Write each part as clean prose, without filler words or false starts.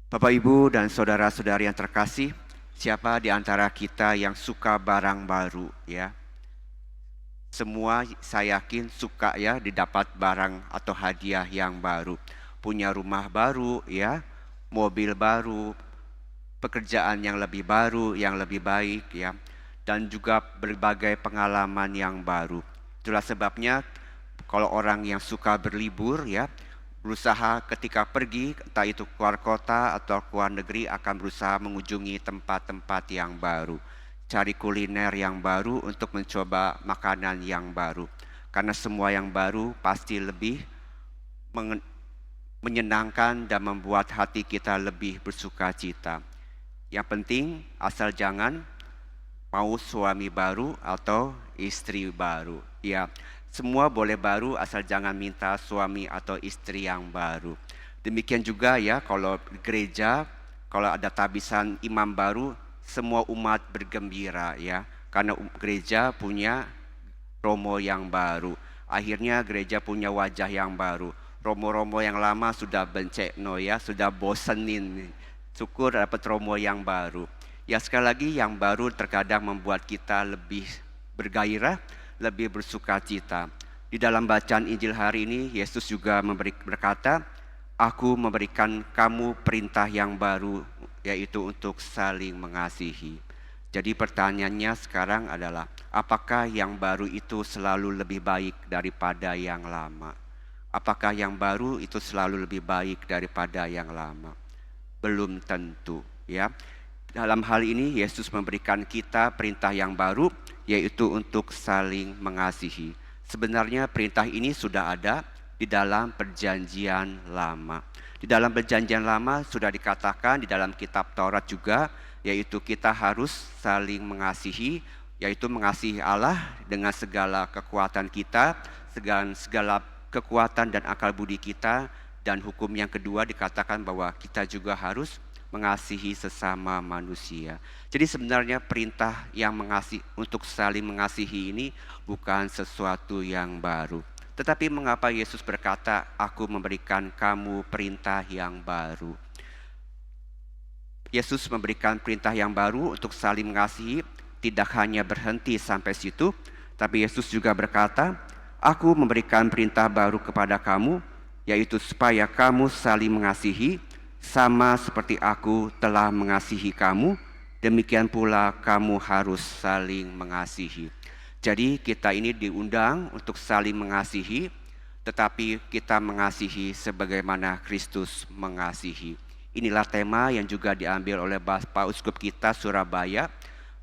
Bapak, Ibu, dan saudara-saudari yang terkasih, siapa di antara kita yang suka barang baru ya? Semua saya yakin suka ya didapat barang atau hadiah yang baru. Punya rumah baru ya, mobil baru, pekerjaan yang lebih baru, yang lebih baik ya, dan juga berbagai pengalaman yang baru. Itulah sebabnya kalau orang yang suka berlibur ya, berusaha ketika pergi, entah itu keluar kota atau keluar negeri akan berusaha mengunjungi tempat-tempat yang baru. Cari kuliner yang baru untuk mencoba makanan yang baru. Karena semua yang baru pasti lebih menyenangkan dan membuat hati kita lebih bersuka cita. Yang penting asal jangan mau suami baru atau istri baru. Ya, semua boleh baru asal jangan minta suami atau istri yang baru. Demikian juga ya kalau gereja, kalau ada tabisan imam baru, semua umat bergembira ya. Karena gereja punya romo yang baru. Akhirnya gereja punya wajah yang baru. Romo-romo yang lama sudah bencekno ya, sudah bosenin. Syukur dapat romo yang baru. Ya sekali lagi yang baru terkadang membuat kita lebih bergairah, lebih bersuka cita. Di dalam bacaan Injil hari ini, Yesus juga berkata, "Aku memberikan kamu perintah yang baru, yaitu untuk saling mengasihi." Jadi pertanyaannya sekarang adalah, apakah yang baru itu selalu lebih baik daripada yang lama? Apakah yang baru itu selalu lebih baik daripada yang lama? Belum tentu, ya. Dalam hal ini Yesus memberikan kita perintah yang baru, yaitu untuk saling mengasihi. Sebenarnya perintah ini sudah ada di dalam perjanjian lama. Di dalam perjanjian lama sudah dikatakan di dalam kitab Taurat juga, yaitu kita harus saling mengasihi, yaitu mengasihi Allah dengan segala kekuatan kita, segala kekuatan dan akal budi kita, dan hukum yang kedua dikatakan bahwa kita juga harus mengasihi sesama manusia. Jadi sebenarnya perintah yang untuk saling mengasihi ini bukan sesuatu yang baru. Tetapi mengapa Yesus berkata, "Aku memberikan kamu perintah yang baru"? Yesus memberikan perintah yang baru untuk saling mengasihi, tidak hanya berhenti sampai situ, tapi Yesus juga berkata, "Aku memberikan perintah baru kepada kamu, yaitu supaya kamu saling mengasihi, sama seperti aku telah mengasihi kamu, demikian pula kamu harus saling mengasihi." Jadi kita ini diundang untuk saling mengasihi, tetapi kita mengasihi sebagaimana Kristus mengasihi. Inilah tema yang juga diambil oleh Bapak Uskup kita Surabaya,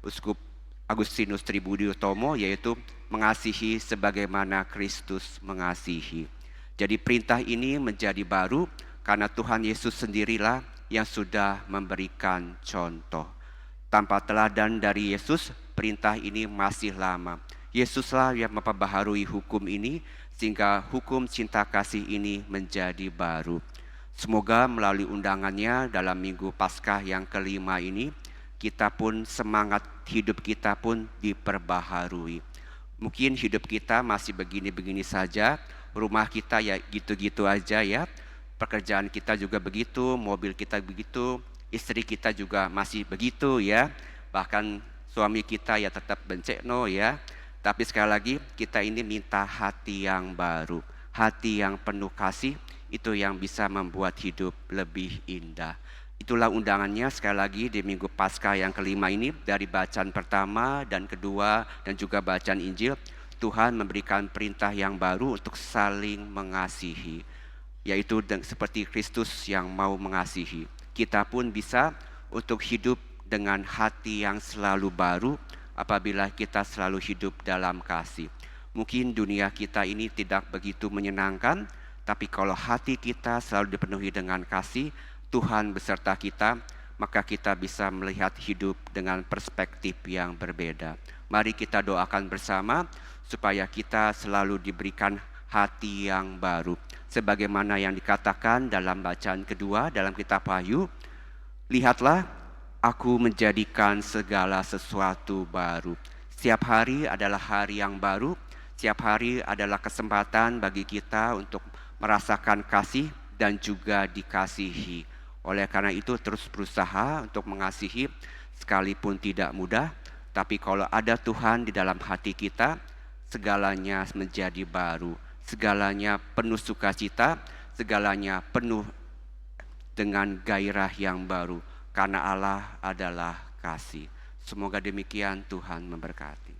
Uskup Agustinus Tribudi Utomo, yaitu mengasihi sebagaimana Kristus mengasihi. Jadi perintah ini menjadi baru karena Tuhan Yesus sendirilah yang sudah memberikan contoh. Tanpa teladan dari Yesus, perintah ini masih lama. Yesuslah yang memperbaharui hukum ini sehingga hukum cinta kasih ini menjadi baru. Semoga melalui undangannya dalam Minggu Paskah yang kelima ini, kita pun semangat hidup kita pun diperbaharui. Mungkin hidup kita masih begini-begini saja, rumah kita ya gitu-gitu aja ya, pekerjaan kita juga begitu, mobil kita begitu, istri kita juga masih begitu ya, bahkan suami kita ya tetap bencekno ya. Tapi sekali lagi kita ini minta hati yang baru, hati yang penuh kasih, itu yang bisa membuat hidup lebih indah. Itulah undangannya sekali lagi di Minggu Paskah yang kelima ini, dari bacaan pertama dan kedua dan juga bacaan Injil, Tuhan memberikan perintah yang baru untuk saling mengasihi, yaitu seperti Kristus yang mau mengasihi. Kita pun bisa untuk hidup dengan hati yang selalu baru apabila kita selalu hidup dalam kasih. Mungkin dunia kita ini tidak begitu menyenangkan, tapi kalau hati kita selalu dipenuhi dengan kasih, Tuhan beserta kita, maka kita bisa melihat hidup dengan perspektif yang berbeda. Mari kita doakan bersama supaya kita selalu diberikan hati yang baru. Sebagaimana yang dikatakan dalam bacaan kedua dalam kitab Wahyu, "Lihatlah, aku menjadikan segala sesuatu baru." Setiap hari adalah hari yang baru, setiap hari adalah kesempatan bagi kita untuk merasakan kasih dan juga dikasihi. Oleh karena itu terus berusaha untuk mengasihi sekalipun tidak mudah, tapi kalau ada Tuhan di dalam hati kita, segalanya menjadi baru, segalanya penuh sukacita, segalanya penuh dengan gairah yang baru, karena Allah adalah kasih. Semoga demikian, Tuhan memberkati.